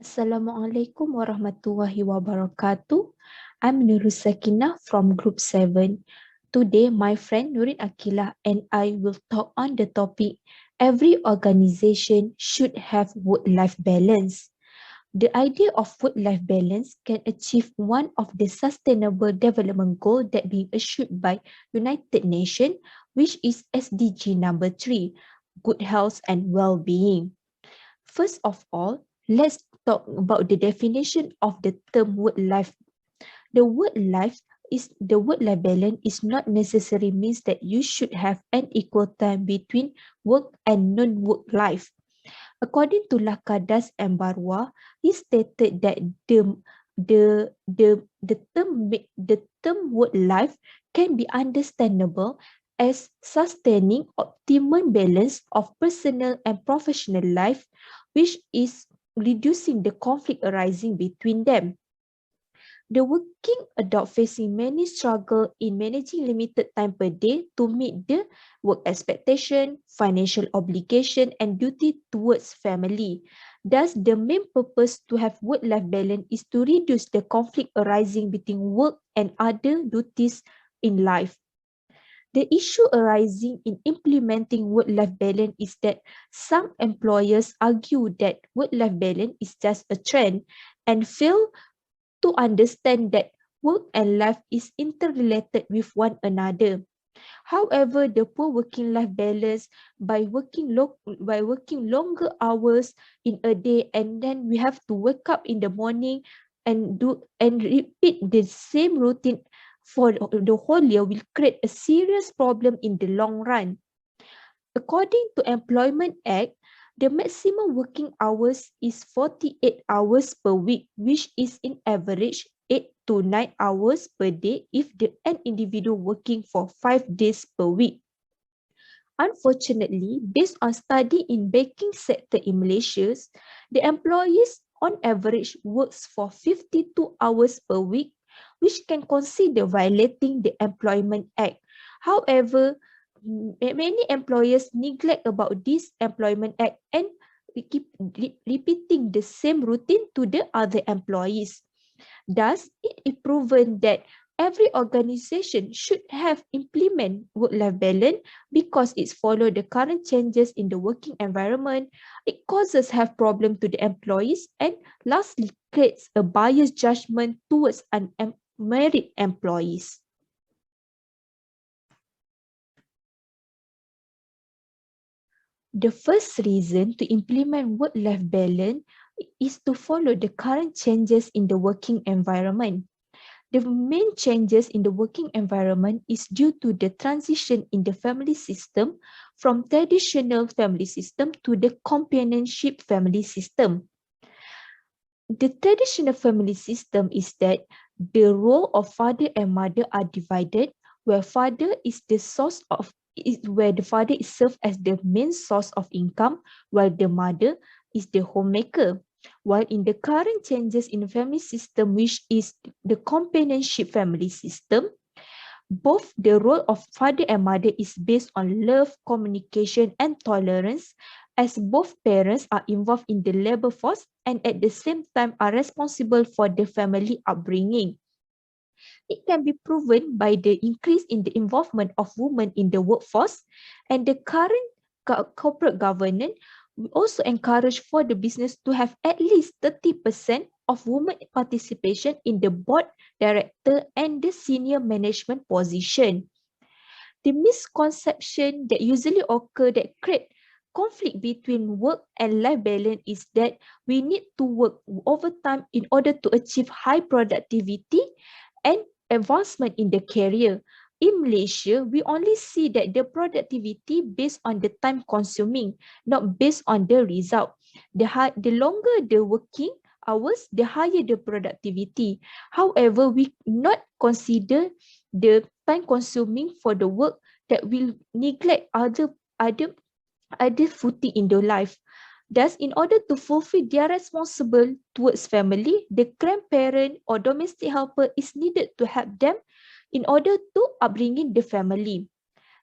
Assalamualaikum warahmatullahi wabarakatuh. I'm Nurul Sakinah from Group 7. Today, my friend Nurin Akilah and I will talk on the topic every organization should have work-life balance. The idea of work-life balance can achieve one of the sustainable development goals that being assured by United Nations, which is SDG number 3, good health and well-being. First of all, let's talk about the definition of the term work-life. The work-life balance is not necessarily means that you should have an equal time between work and non-work life. According to Lakadas and Barwa, he stated that the term work life can be understandable as sustaining optimum balance of personal and professional life, which is reducing the conflict arising between them. The working adult facing many struggle in managing limited time per day to meet the work expectation, financial obligation, and duty towards family. Thus, the main purpose to have work-life balance is to reduce the conflict arising between work and other duties in life. The issue arising in implementing work-life balance is that some employers argue that work-life balance is just a trend and fail to understand that work and life is interrelated with one another. However, the poor working life balance by working longer hours in a day, and then we have to wake up in the morning and repeat the same routine for the whole year will create a serious problem in the long run. According to Employment Act, the maximum working hours is 48 hours per week, which is in average 8 to 9 hours per day if an individual working for 5 days per week. Unfortunately, based on study in banking sector in Malaysia, the employees on average works for 52 hours per week, which can consider violating the Employment Act. However, many employers neglect about this Employment Act and keep repeating the same routine to the other employees. Thus, it is proven that every organization should have implement work-life balance because it follows the current changes in the working environment. It causes have problem to the employees and lastly creates a biased judgment towards unmarried employees. The first reason to implement work-life balance is to follow the current changes in the working environment. The main changes in the working environment is due to the transition in the family system from traditional family system to the companionship family system. The traditional family system is that the role of father and mother are divided, where father is the source of where the father is served as the main source of income, while the mother is the homemaker. While in the current changes in the family system, which is the companionship family system, both the role of father and mother is based on love, communication, and tolerance, as both parents are involved in the labor force and at the same time are responsible for the family upbringing. It can be proven by the increase in the involvement of women in the workforce and the current corporate governance. We also encourage for the business to have at least 30% of women participation in the board, director, and the senior management position. The misconception that usually occur that create conflict between work and life balance is that we need to work overtime in order to achieve high productivity and advancement in the career. In Malaysia, we only see that the productivity based on the time consuming, not based on the result. The longer the working hours, the higher the productivity. However, we not consider the time consuming for the work that will neglect other footing in their life. Thus, in order to fulfill their responsible towards family, the grandparent or domestic helper is needed to help them in order to upbringing the family.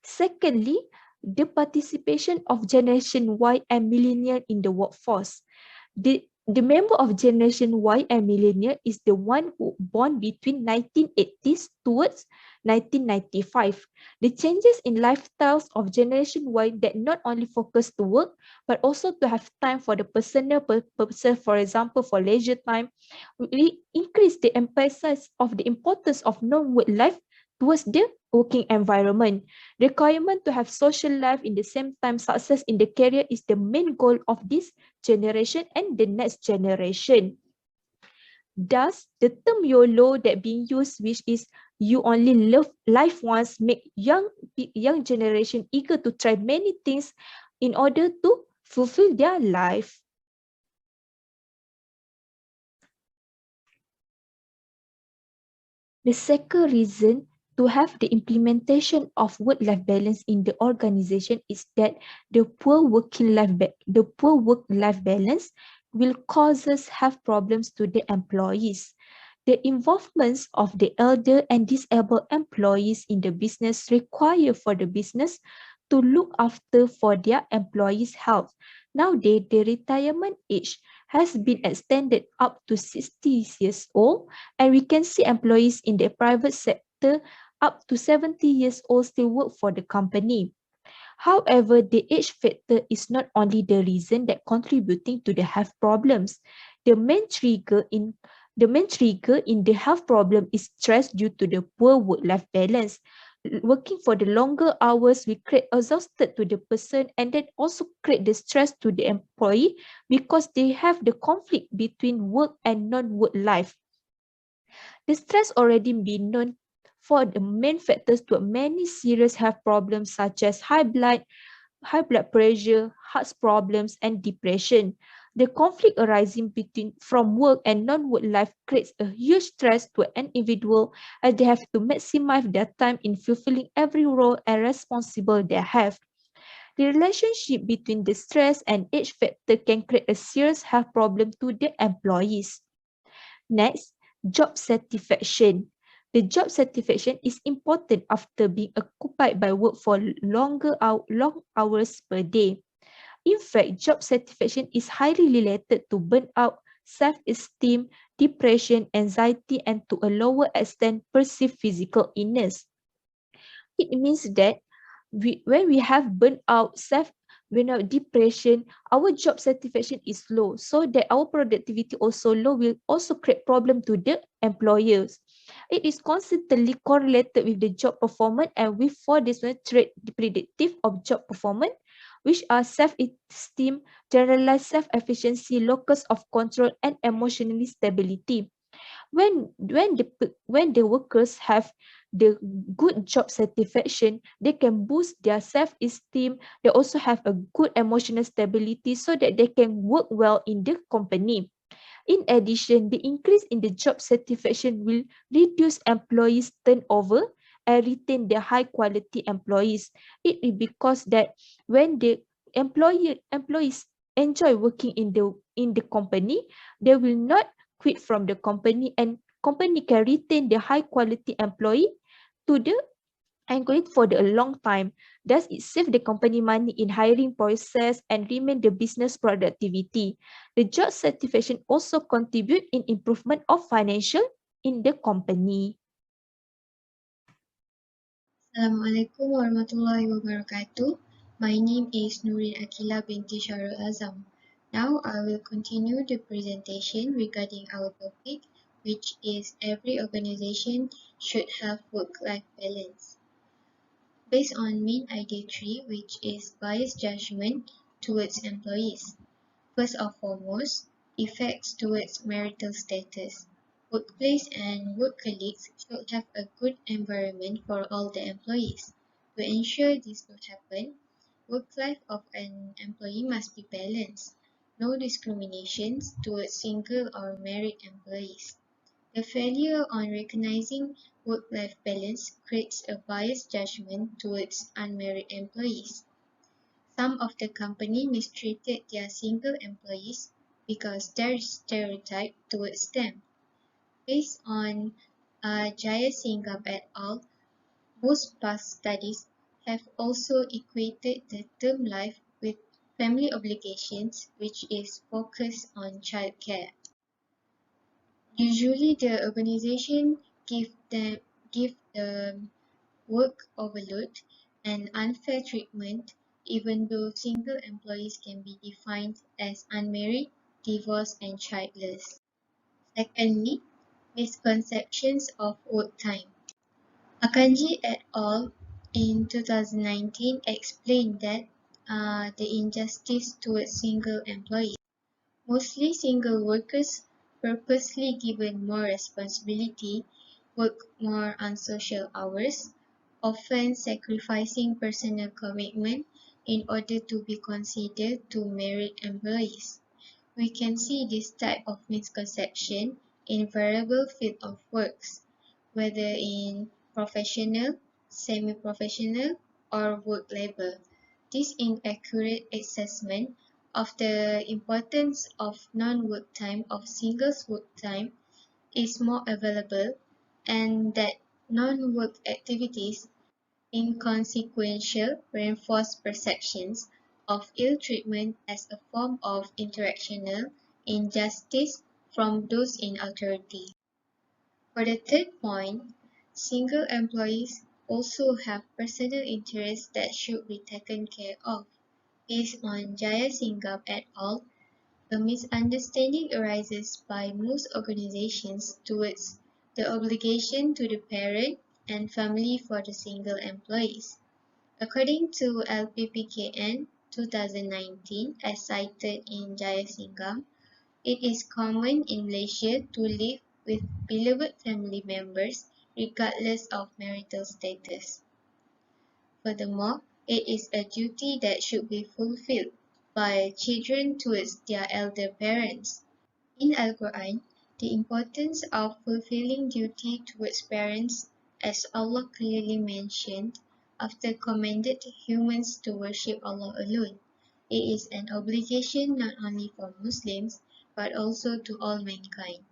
Secondly, the participation of Generation Y and Millennial in the workforce. The member of Generation Y and Millennial is the one who born between 1980s towards 1995. The changes in lifestyles of Generation Y that not only focus to work, but also to have time for the personal purposes, for example, for leisure time, really increase the emphasis of the importance of non-work life towards the working environment. Requirement to have social life in the same time success in the career is the main goal of this generation and the next generation. Thus, the term YOLO that being used, which is you only live life once, make young generation eager to try many things in order to fulfill their life. The second reason to have the implementation of work-life balance in the organization is that the poor work-life balance will causes health problems to the employees. The involvements of the elder and disabled employees in the business require for the business to look after for their employees' health. Nowadays, the retirement age has been extended up to 60 years old, and we can see employees in the private sector up to 70 years old still work for the company. However, the age factor is not only the reason that contributing to the health problems. The main trigger in the health problem is stress due to the poor work-life balance. Working for the longer hours will create exhausted to the person and then also create the stress to the employee because they have the conflict between work and non-work life. The stress already been known for the main factors to many serious health problems such as high blood pressure, heart problems, and depression. The conflict arising between from work and non-work life creates a huge stress to an individual as they have to maximize their time in fulfilling every role and responsibility they have. The relationship between the stress and age factor can create a serious health problem to the employees. Next, job satisfaction. The job satisfaction is important after being occupied by work for long hours per day. In fact, job satisfaction is highly related to burnout, self-esteem, depression, anxiety, and to a lower extent perceived physical illness. It means that when we have burnout, burnout, depression, our job satisfaction is low. So that our productivity also low will also create problem to the employers. It is constantly correlated with the job performance and with four different trait predictive of job performance, which are self-esteem, generalized self-efficiency, locus of control, and emotionally stability. When the workers have the good job satisfaction, they can boost their self-esteem. They also have a good emotional stability so that they can work well in the company. In addition, the increase in the job satisfaction will reduce employees turnover and retain the high quality employees. It is because that when the employees enjoy working in the company, they will not quit from the company and company can retain the high quality employee to the and going for the long time. Thus, it saves the company money in hiring process and remain the business productivity. The job satisfaction also contribute in improvement of financial in the company. Assalamualaikum warahmatullahi wabarakatuh. My name is Nurin Akila binti Sharul Azam. Now I will continue the presentation regarding our topic, which is every organization should have work-life balance. Based on main idea 3, which is bias judgment towards employees. First and foremost, effects towards marital status. Workplace and work colleagues should have a good environment for all the employees. To ensure this will happen, work life of an employee must be balanced. No discriminations towards single or married employees. The failure on recognizing work-life balance creates a biased judgment towards unmarried employees. Some of the company mistreated their single employees because there is stereotype towards them. Based on Jaya Singham et al., most past studies have also equated the term life with family obligations, which is focused on childcare. Usually, the organization give the work overload and unfair treatment, even though single employees can be defined as unmarried, divorced, and childless. Secondly, misconceptions of work time. Akanji et al. In 2019 explained that the injustice towards single employees. Mostly single workers purposely given more responsibility work more unsocial hours, often sacrificing personal commitment in order to be considered to married employees. We can see this type of misconception in variable field of works, whether in professional, semi-professional, or work labor. This inaccurate assessment of the importance of non-work time of singles work time is more available, and that non-work activities inconsequential reinforce perceptions of ill treatment as a form of interactional injustice from those in authority. For the third point, single employees also have personal interests that should be taken care of. Based on Jayasingham et al., a misunderstanding arises by most organizations towards the obligation to the parent and family for the single employees. According to LPPKN 2019, as cited in Jayasingham, it is common in Malaysia to live with beloved family members regardless of marital status. Furthermore, it is a duty that should be fulfilled by children towards their elder parents. In Al-Quran, the importance of fulfilling duty towards parents, as Allah clearly mentioned, after commanded humans to worship Allah alone. It is an obligation not only for Muslims, but also to all mankind.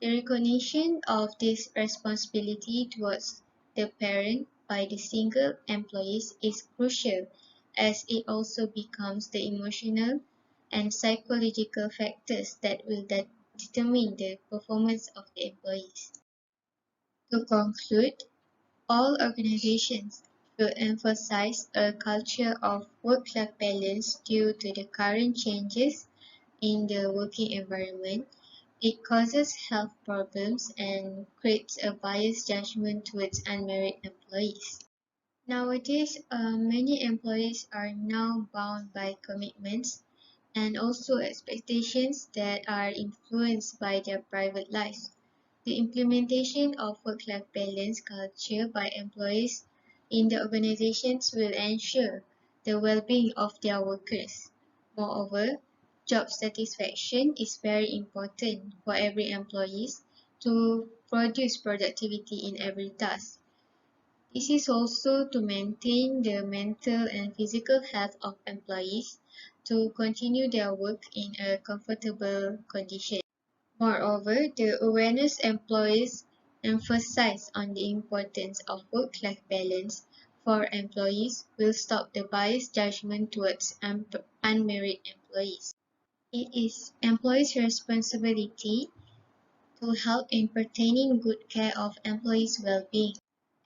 The recognition of this responsibility towards the parent by the single employees is crucial, as it also becomes the emotional and psychological factors that will determine the performance of the employees. To conclude, all organizations should emphasize a culture of work-life balance due to the current changes in the working environment. It causes health problems and creates a biased judgment towards unmarried employees. Nowadays, many employees are now bound by commitments and also expectations that are influenced by their private lives. The implementation of work-life balance culture by employees in the organizations will ensure the well-being of their workers. Moreover, job satisfaction is very important for every employee to produce productivity in every task. This is also to maintain the mental and physical health of employees to continue their work in a comfortable condition. Moreover, the awareness employees emphasize on the importance of work-life balance for employees will stop the biased judgment towards unmarried employees. It is employees' responsibility to help in pertaining good care of employees' well-being.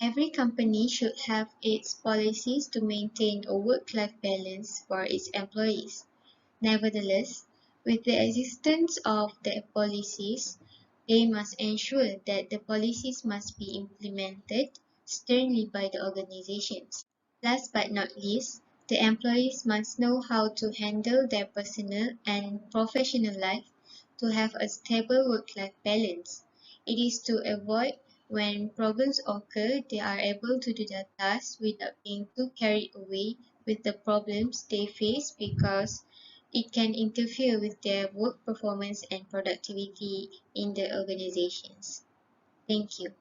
Every company should have its policies to maintain a work-life balance for its employees. Nevertheless, with the existence of the policies, they must ensure that the policies must be implemented sternly by the organizations. Last but not least, the employees must know how to handle their personal and professional life to have a stable work-life balance. It is to avoid when problems occur, they are able to do their tasks without being too carried away with the problems they face because it can interfere with their work performance and productivity in the organizations. Thank you.